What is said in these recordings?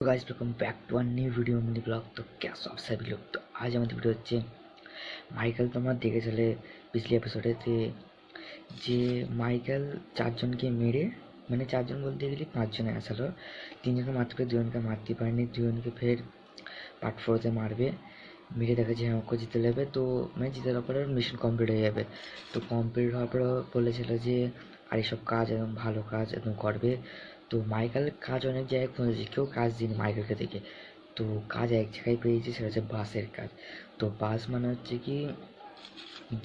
तो guys welcome back to a new video mini blog. तो कैसे आप सभी लोग। तो आज हमारी वीडियो হচ্ছে মাইকেল তোমরা দেখে চলে পিছলি এপিসোডেতে যে মাইকেল চারজনকে মেরে মানে চারজন বলতে গেলে পাঁচজনে আসলো, তিনজনকে মারতে পারে, দুজনকে মারতে পারেনি, দুজনকে ফের পার্ট ফোরতে মারবে, মেরে দেখা যে আমাকে জিতে নেবে। তো মানে জিতে যাওয়ার পরে মিশন কমপ্লিট হয়ে যাবে। তো কমপ্লিট হওয়ার পরে বলেছিল যে আর এইসব কাজ একদম ভালো কাজ একদম করবে। তো মাইকেল কাজ অনেক জায়গায় খুঁজেছে, কেউ কাজ দিন মাইকেলকে দেখে। তো কাজ এক জায়গায় পেয়েছে, সেটা হচ্ছে বাসের কাজ। তো বাস মানে হচ্ছে কি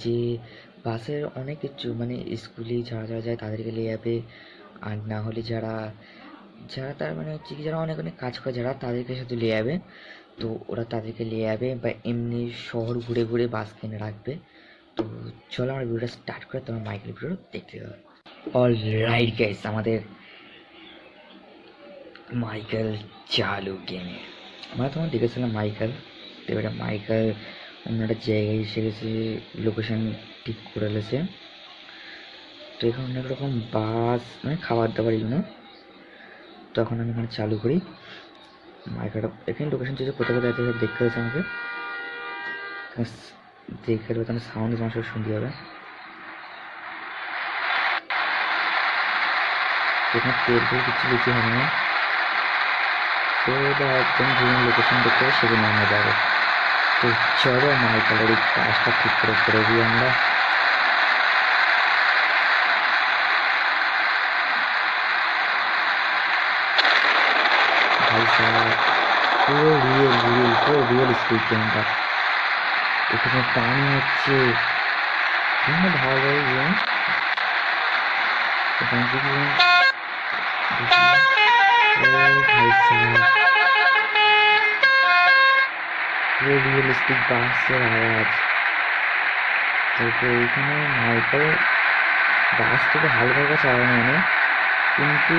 যে বাসের অনেক কিছু মানে স্কুলে যারা যারা যায় তাদেরকে নিয়ে যাবে, আর না হলে যারা যারা তার মানে হচ্ছে কি যারা অনেক অনেক কাজ করে যারা তাদেরকে শুধু নিয়ে যাবে। তো ওরা তাদেরকে নিয়ে যাবে বা এমনি শহর ঘুরে ঘুরে বাস কিনে রাখবে। তো চলো আমার ভিডিওটা স্টার্ট করে তোমার মাইকেল ভিডিও দেখতে হবে। অল রাইট গাইস, আমাদের মাইকেল চালু গেমে আমরা তখন দেখেছিলাম মাইকেল। তো এবারে মাইকেল অন্য একটা জায়গায় এসে গেছে, লোকেশন ঠিক করে লেছে। তো এখানে অনেক রকম বাস মানে খাবার দাবার এগুলো। তো এখন আমি এখানে চালু করি মাইকেলটা, এখানে লোকেশন চেয়েছে কোথায় কোথায় আছে দেখতে হচ্ছে আমাকে, দেখে দেবে তাহলে সাউন্ড তোমার সব শুনতে হবে। এখানে তেল ফেল কিছু লিখে হবে না, সোজা একদম যে লোকেশন দেখতে হবে সেখানে আমরা যাবো। তো চলো মাইকেলের এই কাজটা ঠিক করে দিই আমরা। ভাই সাহেব পুরো রিয়েল স্পিড গেমটা, এখানে পানি হচ্ছে ভালো গেম। ভাই সাহেব পুরো রিয়েলিস্টিক বাসের আওয়াজ। তো এইখানে মাইকেল বাস থেকে হালকা চালানো মানে কিন্তু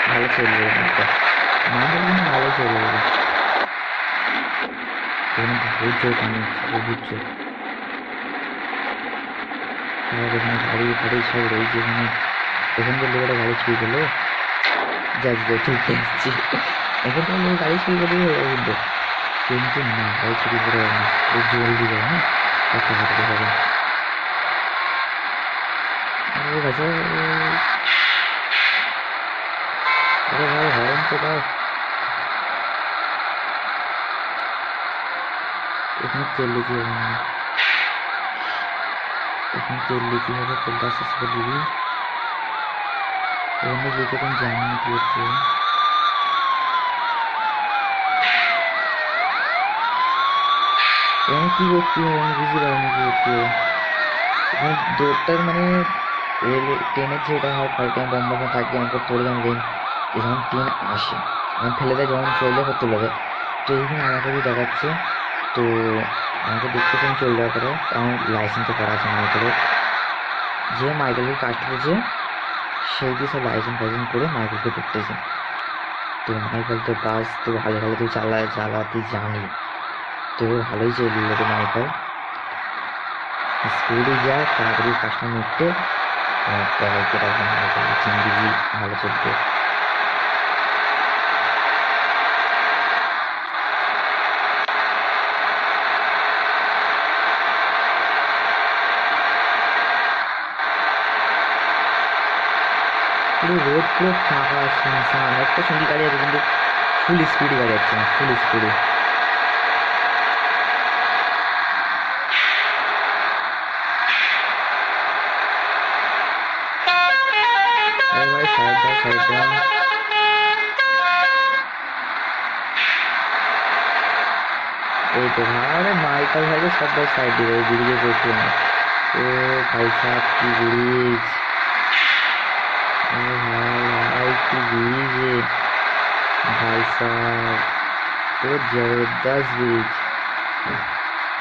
ভালো চলবে, মাইকেল কিন্তু ভালো চলবে। এখানে বহুত জোর পানি হচ্ছে, বহুত জোর। এখানে গাড়ি ফাড়ি সব রয়েছে, এখানে এখান থেকে লোকেরা গাড়ি ছুঁয়ে গেলো যাচ্ছে ঠিক আসছি, এখান থেকে লোক গাড়ি ছুঁয়ে গেলেই হয়ে যাবে। কিন্তু না, গাড়ি ছুঁয়ে করে খুব জলদি যায় না, একটা হাঁটতে পারে। আরে ভাই হরেন তো দাও। এখানে তেল লিখি হবে না, এখানে তেল লিখি হবে, তেলটা আস্তে আস্তে দিবি। এখানে লিখে তুমি জানি না কি হচ্ছে। এখানে কি করতে হবে আমি বুঝতে পারিনি কি করতে হবে। এখানে দৌড়টার মানে রেল ট্রেনের যেটা হয় ফাইটে বম্ব থাকে আমাকে পড়ে যান রেল, যখন ট্রেন আসে আমি ফেলে দেয়, যখন চলে যায় তুলে দেয়। তো এইখানে আমাকে কি দেখাচ্ছে, তো আমাকে দেখতেছে আমি চলে যাওয়ার পরে আমার লাইসেন্সে করা আছে মাইকেলের, যে মাইকেলকে কাজ করেছে সেই দিয়ে সব লাইসেন্স ফাইসেন্স করে মাইকেলকে ধরতেছে। তো মাইকেল তো বাস তো ভালো ভালো তুই চালাতে জানি, তো ভালোই চলল তো মাইকেল, স্পিডে যায় তাড়াতাড়ি কাজটা নিতে জিন্দিগি ভালো চলতে। পুরো রোড পুরো ফাঁকা শুনশান, একটা সঙ্গী গাড়ি আছে কিন্তু ফুল স্পিডে গাড়ি যাচ্ছে না, ফুল স্পিডে। ভাই সাইড দাও। এই তো আরে মাইকেল ভাইকে সবাই সাইড দিয়ে দেবে, ব্রিজে পড়ছে না। ও ভাই সাহেব কি ব্রিজ, ও ভাই কি ব্রিজ ভাই সাহেব, তো জবরদস্ত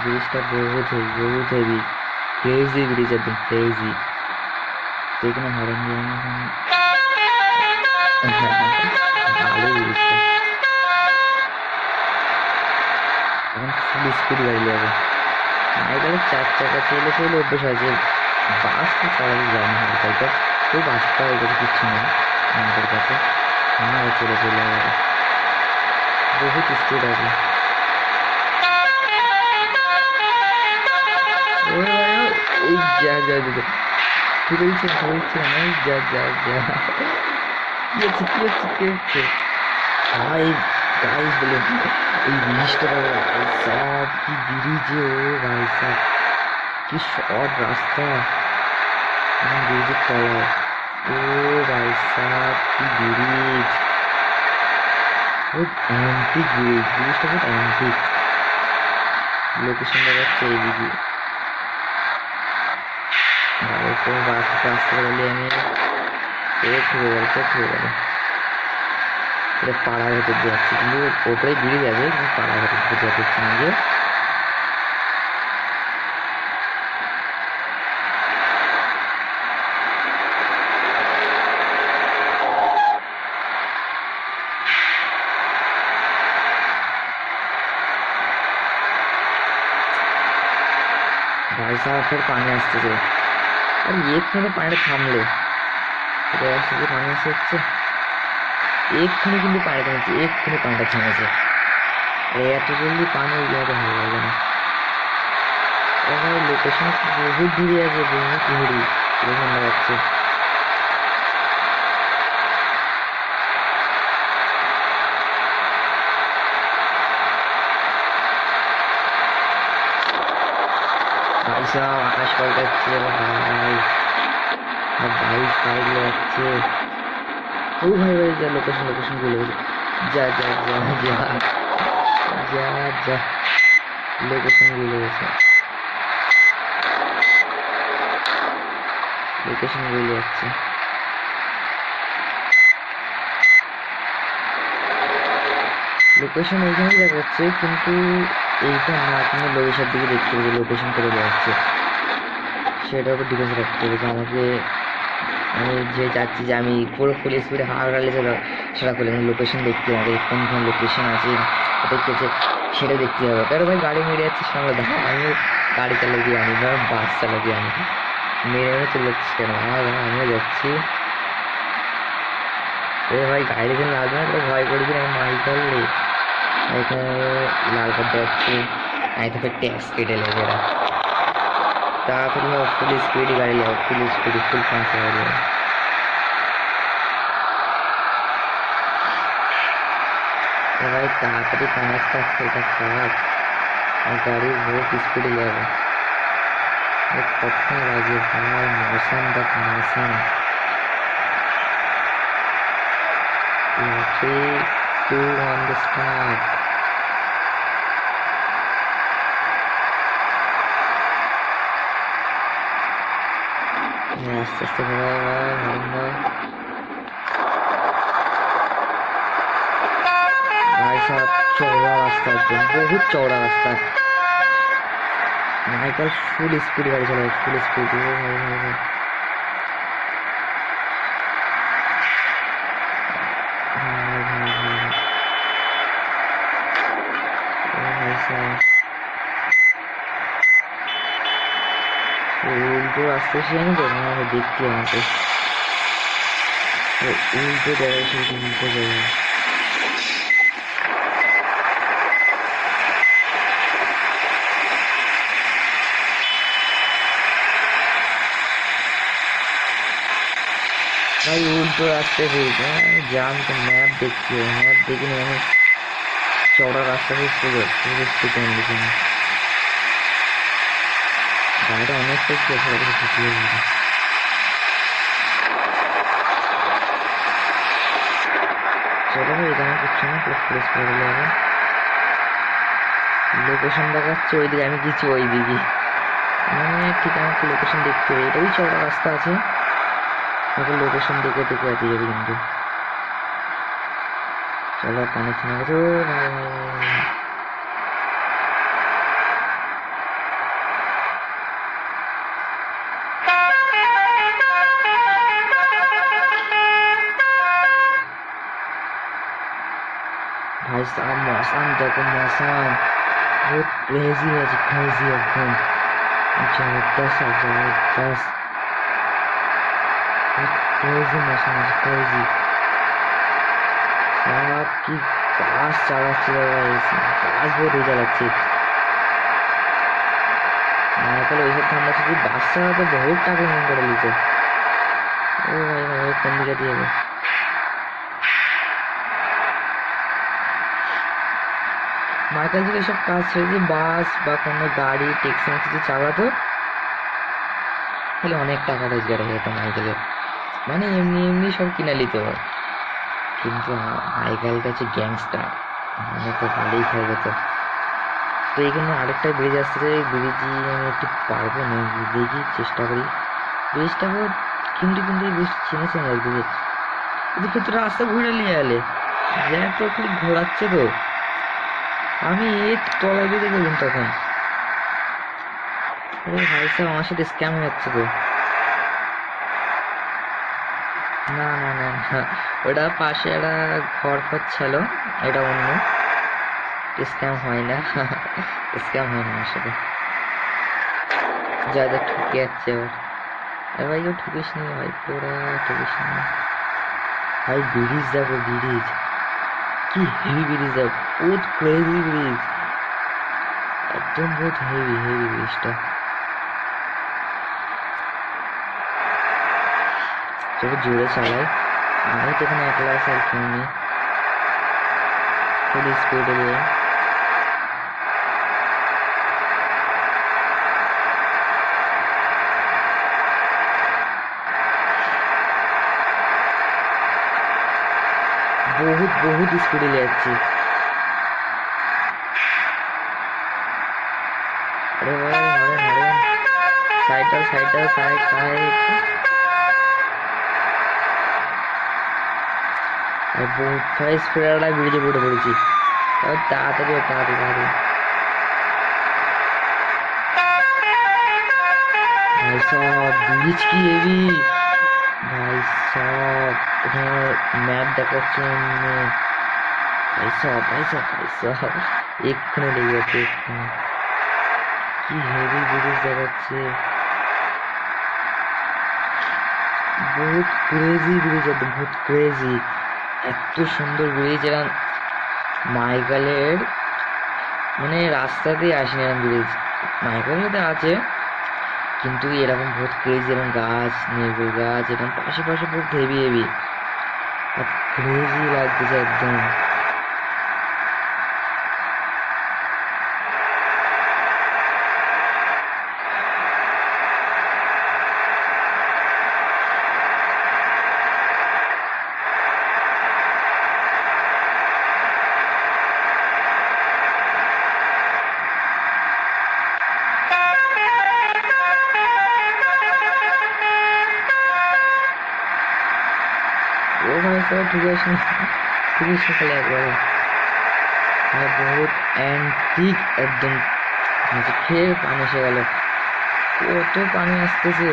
ব্রিজটা বহুত হেভি ক্রেজি ব্রিজ, একদম ক্রেজি। তো এখানে হরেন ভালো ব্রিজটা, এখন ফুল স্পিড গাড়ি যাবে। মাইকেলের চার চাকা চলে অভ্যেস আছে, বাস তো চালাতে যায় না হালকা, খুব আস্তে হয়ে গেছে, কিচ্ছু নেই আমাদের কাছে, চলে যাবে। बहुत स्पीड है अभी। जा जा जा ধরেছে নাই, যা যা যা কি ভাই গাইস বলে এই ব্রিজটা ভাই সাহেব, কি ব্রিজ ও ভাই সাহেব, কি শর্ট রাস্তা ব্রিজের তলায়। ও ভাই সাহেব কি ব্রিজ, বহুত অ্যান্টিক ব্রিজ, ব্রিজটা বহুত অ্যান্টিক। লোকেশন দেখাচ্ছে এইদিকে ভাই, কোনো রাস্তা আসতে পারলে আমি ঠুকে গেল। এটা পাড়ার ভেতর দিয়ে যাচ্ছে, কিন্তু ওপরে ব্রিজ আছে কিন্তু পাড়ার ভেতর দিয়ে যেতে হচ্ছে না গিয়ে। भाई साहब फिर पानी আসতেছে, আর এক্ষুনি পানিটা থামলে, পানি আসছে এক্ষুনি, কিন্তু পানিটা থামছে, এক্ষুনি পানিটা থামেছে। এত জলদি পানি এরিয়াতে ভালো লাগে না। ভাই লোকেশন বহুত দূরে আছে, বহুত দূরে লোকেশন দেখাচ্ছে। भाई साहब आकाश পাল্টাচ্ছে ভাই, আর বাইক পাল্টে যাচ্ছে। ও ভাই ভাই যা লোকেশন ভুলে গেছে, যা যা যা যা যা যা লোকেশন ভুলে গেছে, লোকেশন ভুলে যাচ্ছে। লোকেশন এইখানে দেখাচ্ছে, কিন্তু এইটা না, আপনি লোকেশন দিকে দেখতে হবে লোকেশন করে দেখাচ্ছে, সেটার উপর ডিফেন্স রাখতে হবে। আমাকে আমি যে চাচ্ছি যে আমি পুরো ফুল স্পিডে হাঁটালে সেটা করলে লোকেশন দেখতে হবে, কোন কোন লোকেশন আছে দেখতেছে সেটা দেখতে হবে। কারণ ভাই গাড়ি মেরে যাচ্ছে সামনে, দেখো আমিও গাড়ি চালাতে আনি বা বাস চালাতে আনি, মেরে মেরে চলে যাচ্ছি কেন? আমিও যাচ্ছি। এ ভাই গাড়ি দেখে লাগবে না, তো ভয় করবি না, মাইকেল এখানে লাল করতে যাচ্ছি, আমি তো ফের ট্যাক্স কেটে লেগে এরা তাড়াতাড়ি হোক, ফুল স্পিড গাড়ি যাও, ফুল স্পিড ফুল ফাঁসে গাড়ি যাও। ভাই তাড়াতাড়ি কাজটা সেটা খারাপ, গাড়ি বহুত স্পিডে যাবে, কখন লাগে ভাই? মৌসুম দেখ মৌসুম, 3, 2 on the start. আস্তে আস্তে ভাই সাহেব, চওড়া রাস্তা, একদম বহুত চওড়া রাস্তা। মাইকেল ফুল স্পিড গাড়ি চালায়, ফুল স্পিড। উল্টো আসতে জানি তো না, আমি দেখছি আমাকে উল্টো জায়গায়, সেটা উল্টো জায়গায়। भाई उल्टो रास्ते से जान तो मैप देखती है, मैप देखने में चौड़ा रास्ता से स्पीड कंडीशन गाड़ी अनेक तक कैसे लग रही है। चलो भाई इधर कुछ ना कुछ प्रेस कर लेगा, লোকেশন দেখাচ্ছে ওইদিকে, আমি গেছি ওইদিকে, মানে ঠিক আমাকে লোকেশন দেখতে হবে, এটাই চওড়া রাস্তা আছে, আমাকে লোকেশন দেখে দেখে যেতে যাবে কিন্তু। চলো পানি ছিনে গেছে भाई साहब। मौसम देखो, मौसम बहुत क्रेजी है, क्रेजी एकदम जबरदस्त है, जबरदस्त क्रेजी मौसम है, क्रेजी। साहब की বাস চালাচ্ছে বাস বোধ চালাচ্ছে মাইকেল ওইসব ঠান্ডা শুধু বাস চালাতে বহুত টাকা ইনকাম করে নিতে। ও ভাই ভাই কোন দিকে দিয়ে মাইকেল যদি এসব কাজ ছেড়ে বাস বা কোনো গাড়ি ট্যাক্সি যদি চালাতো তাহলে অনেক টাকা রোজগার হয়ে যেত মাইকেলের, মানে এমনি এমনি সব কিনে নিত। কিন্তু মাইকেলটা হচ্ছে গ্যাংস্টার, মানে তো ভালোই খেয়ে যেত। তো এখানে আরেকটা ব্রিজ আসছে, ব্রিজই আমি একটু পারবো না, দেখি চেষ্টা করি ব্রিজটা হোক। কিন্তু কিন্তু এই ব্রিজ চিনেছেন লাগবে কিন্তু ভেতরে রাস্তা ঘুরে নিয়ে এলে জ্যাক তো খালি ঘোরাচ্ছে। তো আমি এর তলায় বেঁধে গেলাম তখন। আরে ভাই সাহেব আমার সাথে স্ক্যাম হয়ে যাচ্ছে তো। না না না না, ওটা পাশে একটা ঘর ছিল, এটা অন্য স্ক্যাম হয় না। স্ক্যাম হয় না আমার সাথে, যা যা ঠকে যাচ্ছে এবার। আরে ভাই ও ঠকিস নি ভাই, পুরা ঠকিস নি ভাই। ব্রিজ দেখো ব্রিজ, কি হেভি ব্রিজ দেখো, বহুত ক্রেজি ব্রিজ, একদম বহুত হেভি হেভি ব্রিজটা। চলো জোরে চালাই, আমি তো এখানে একলা আছি আর কেউ নেই, ফুল স্পিডে নিয়ে। বহুত বহুত স্পিডে যাচ্ছি। আরে ভাই হরেন হরেন, সাইডটা সাইডটা সাইড সাইড। বহুত ভাই স্পিডটা ব্রিজে পড়ে পড়েছি, তাড়াতাড়ি তাড়াতাড়ি তাড়াতাড়ি। ভাই সাহেব ব্রিজ কি হেভি ভাই সাহেব, এখানে ম্যাপ দেখাচ্ছে অন্য। ভাই সাহেব ভাই সাহেব ভাই সাহেব এক্ষুনি লেগে যাচ্ছে, এক্ষুনি কি হেভি ব্রিজ দেখাচ্ছে, বহুত ক্রেজি ব্রিজ, একদম বহুত ক্রেজি, এত সুন্দর ব্রিজ। এরকম মাইকেলের মানে রাস্তাতেই আসেনি এরকম ব্রিজ, মাইকেলেতে আছে কিন্তু এরকম বহুত ক্রেজি, এরকম গাছ নেবুল গাছ এরকম পাশে পাশে বহুত হেভি হেভি, আর ক্রেজি লাগতেছে একদম। ও ভাই সব ঠিক আছে, খুবই সকালে একবারে বহুত অ্যান্টিক একদম, খেয়ে পানি এসে গেল, কত পানি আসতেছে।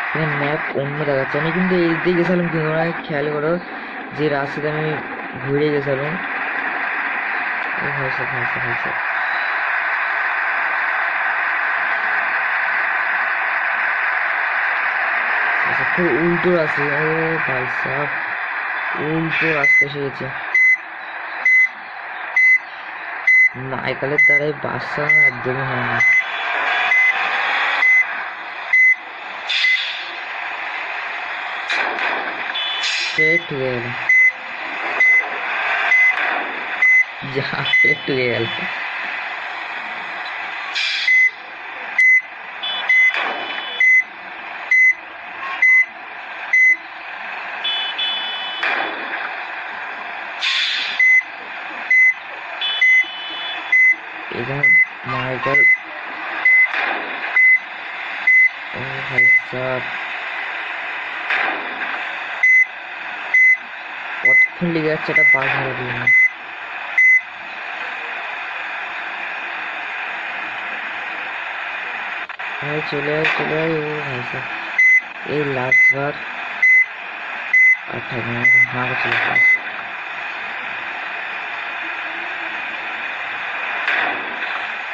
এখানে ম্যাপ অন্য দেখাচ্ছে, আমি কিন্তু এই দিকে গেছিলাম কিন্তু তোমরা খেয়াল করো যে রাস্তাতে আমি ঘুরে গেছিলাম। ভাইসা ভাইসা ভাইসা খুব উল্টো রাস্তা, ও ভাই সাহেব উল্টো রাস্তা এসে গেছে। নাইকালের দ্বারাই বাসা একদমই হয় না। স্ট্রেট ঢুকে গেল, যা স্ট্রেট ঢুকে গেল। এখানে মাইকেল, ও ভাই সাহেব কতক্ষণ লেগে যাচ্ছে এটা পার হওয়ার জন্য। ভাই চলে আয় চলে আয়, ও ভাই সাহেব এই লাস্ট বার আর থাকবে না, হাঁকা চলে আসে।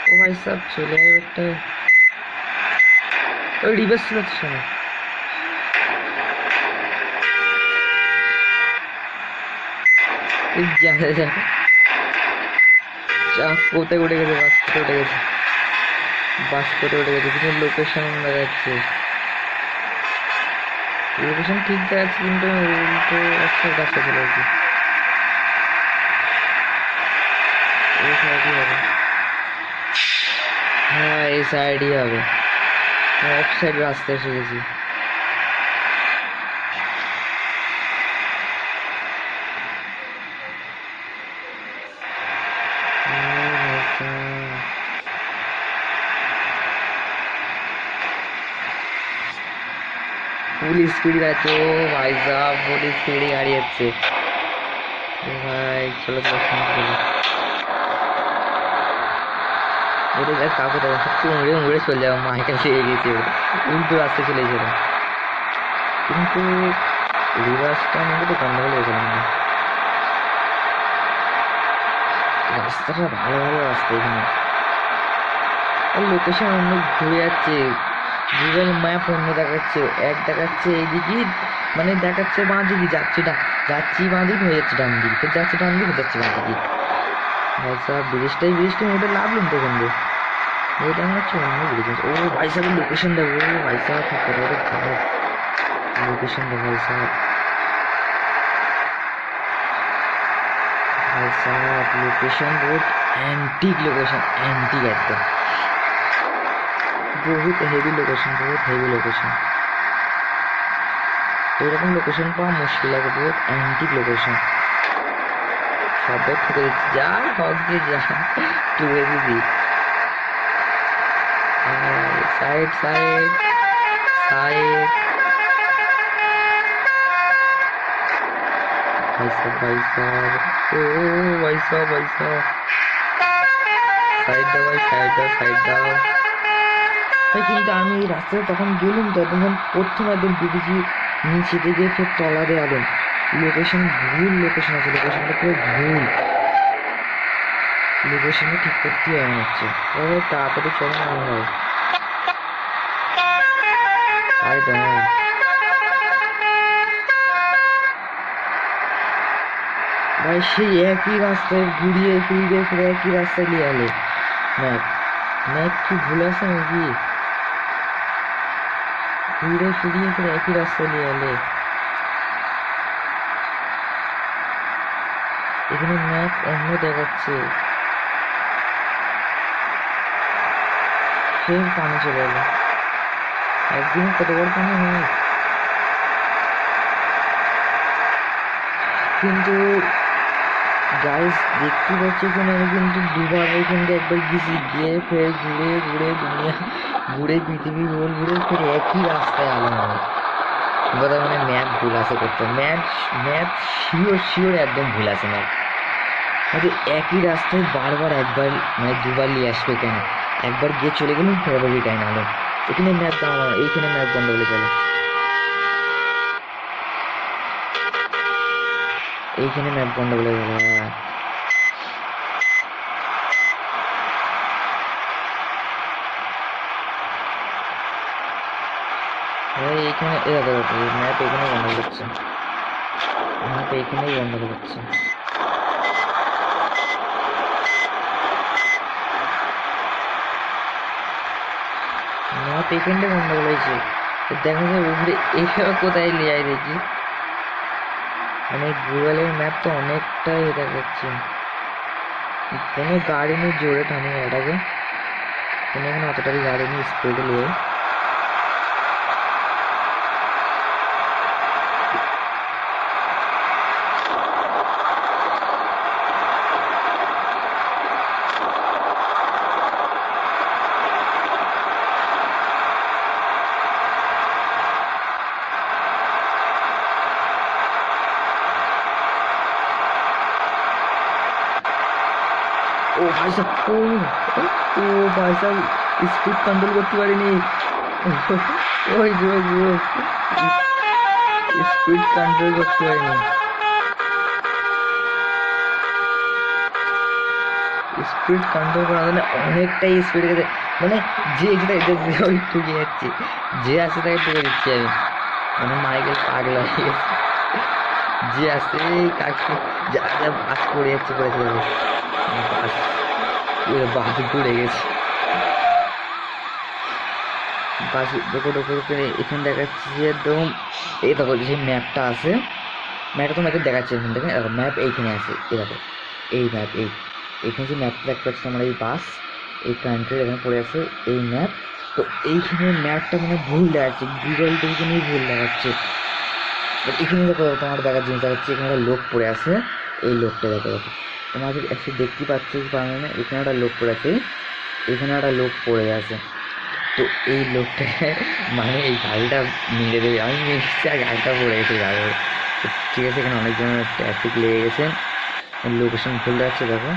ও ভাই সাহেব চলে আয়, একটা ওই রিভার্স যাচ্ছে না। জানে যা কোথায় উঠে গেছে, বাস কোথায় উঠে গেছে, বাস কোথায় উঠে গেছে, কিন্তু লোকেশন দেখাচ্ছে, লোকেশন ঠিক দেখাচ্ছে কিন্তু উল্টো একটা রাস্তা চলে গেছে। এই সাইডই হবে, হ্যাঁ এই সাইডই হবে, অফ সাইড রাস্তা এসে গেছি। ফুল স্পিড আছে, ও ভাই সাহেব ফুল স্পিডে গাড়ি যাচ্ছে ভাই। চলো চলো দেখ কাকু দেখো উড়ে উড়ে চলে যাবো, মাইকেল লেগে গেছে, উল্টো রাস্তা চলে গেছিলাম কিন্তু রিভার্সটা আমাকে তো গন্ডগোল হয়েছিলাম না। রাস্তাটা ভালো ভালো রাস্তা এখানে, আর লোকেশন অন্য ঘুরে যাচ্ছে, গুগল ম্যাপ অন্য দেখাচ্ছে, এক দেখাচ্ছে এইদিকে মানে দেখাচ্ছে বাঁ দিকে যাচ্ছি, যাচ্ছি বাঁ দিকে হয়ে যাচ্ছে ডান দিকে, ফের যাচ্ছে ডান দিকে যাচ্ছে বাঁ দিকে। ভাই সাহেব ব্রিজটাই ওটা লাভলাম তো কিন্তু ওইটা মনে হচ্ছে অন্য ব্রিজ। ও ভাই সাহেবের লোকেশন দেখো, ও ভাই সাহেব লোকেশন দেখো ভাই সাহেব, भाई साहब लोकेशन बहुत एंटीक लोकेशन, एंटीक एकदम बहुत हेवी लोकेशन, बहुत हेवी लोकेशन। এরকম লোকেশন পাওয়া মুশকিল আছে, বহুত অ্যান্টিক লোকেশন। সবাই ঠুকে দিচ্ছি, যা হকে যা ঠুকে দিদি। সাইড সাইড সাইড, भाई साहब भाई साहब, ओ भाई साहब भाई साहब, साइड दाও ভাই, সাইড দাও সাইড দাও ভাই। কিন্তু আমি এই রাস্তায় তখন গেলাম তো তখন প্রথম একদম দেখেছি নিচে থেকে ফের তলা দিয়ে আলম লোকেশন, ভুল লোকেশন আছে, লোকেশনটা পুরো ভুল, লোকেশনটা ঠিক করতে হয় মনে হচ্ছে। তবে তাড়াতাড়ি চলে না হয় সাইড দাও ভাই, সেই একই রাস্তায় ঘুরিয়ে ফিরিয়ে ফিরে একই রাস্তায় নিয়ে এলো ম্যাপ, ম্যাপ কি ভুল আছে নাকি? ঘুরে ফিরিয়ে ফিরে একই রাস্তায় নিয়ে এলে, এখানে ম্যাপ অন্য দেখাচ্ছে, ফের পানি চলে এলো। একদিন কত বড় পানি হয়, কিন্তু গাইস দেখতে পাচ্ছি এখানে আমি কিন্তু দুবার এখানে একবার গেছি, গিয়ে ফের ঘুরে ঘুরে দুনিয়া ঘুরে পৃথিবী গোল ঘুরে ফের একই রাস্তায় আলাম আমি। কথা মানে ম্যাপ ভুল আছে করতে, ম্যাপ ম্যাপ শিওর শিওর একদম ভুল আছে ম্যাপ। হয়তো একই রাস্তায় বারবার একবার মানে দুবার নিয়ে আসবে কেন, একবার গিয়ে চলে গেলাম ফের টাইম আলো, এখানে ম্যাপ দাঁড়ানো, এইখানে ম্যাপ বন্ধ বলে চলে, এইখানে ম্যাপ বন্ধ বলে গেল। এইখানে ম্যাপ এখানে বন্ধ করছে, ম্যাপ এইখানেই বন্ধ করছে। ম্যাপ এখানটাই বন্ধ করেছে, দেখা যায় উপরে এখানে কোথায় নিয়ে যায় দেখি, মানে গুগলের ম্যাপ তো অনেকটাই দেখাচ্ছে। কোনো গাড়ি নেই জোরে টানি এটাকে, কোনো এখানে অতটাই গাড়ি নেই স্পিডে নিয়ে, ও ভাই সাহেব ও ও ভাই সাহেব স্পিড কন্ট্রোল করতে পারিনি, ওই স্পিড কন্ট্রোল করতে পারিনি, স্পিড কন্ট্রোল করা মানে অনেকটাই স্পিড গেছে, মানে যে যেটা ওই ঠুকে যাচ্ছে, যে আছে তাকে ঠুকে দিচ্ছি আমি, মানে মাইকেল পাগলা হয়ে গেছে, যে আসছে এই কাজকে যা যা বাস পড়ে যাচ্ছে পড়েছে বাস বাস পড়ে গেছে বাস ওপর ওপর করে এখানে দেখাচ্ছে যে একদম এই দেখো যে ম্যাপটা আছে ম্যাপটা তোমাকে দেখাচ্ছে এখান থেকে দেখো ম্যাপ এইখানে আছে এই দেখো এই ম্যাপ এইখানে যে ম্যাপটা দেখতে পাচ্ছি তোমার এই বাস এই কান্ট্রির এখানে পড়ে আছে এই ম্যাপ তো এইখানে ম্যাপটা মানে ভুল দেখাচ্ছে গুগল থেকে নিয়ে ভুল দেখাচ্ছে বাট এখানে দেখো তোমার দেখার জিনিস দেখাচ্ছে এখানে একটা লোক পড়ে আছে এই লোকটা দেখো দেখো তোমাদের একটু দেখতে পাচ্ছ কি পারবে না এখানে একটা লোক পড়ে আছে এখানে একটা লোক পড়ে আছে তো এই লোকটা মানে এই গাড়িটা মেরে দেবে আমি মেরেছি আর গাড়িটা পড়ে গেছে গাড়ি ঠিক আছে এখানে অনেকজনের ট্রাফিক লেগে গেছে লোকেশন ভুল যাচ্ছে দেখো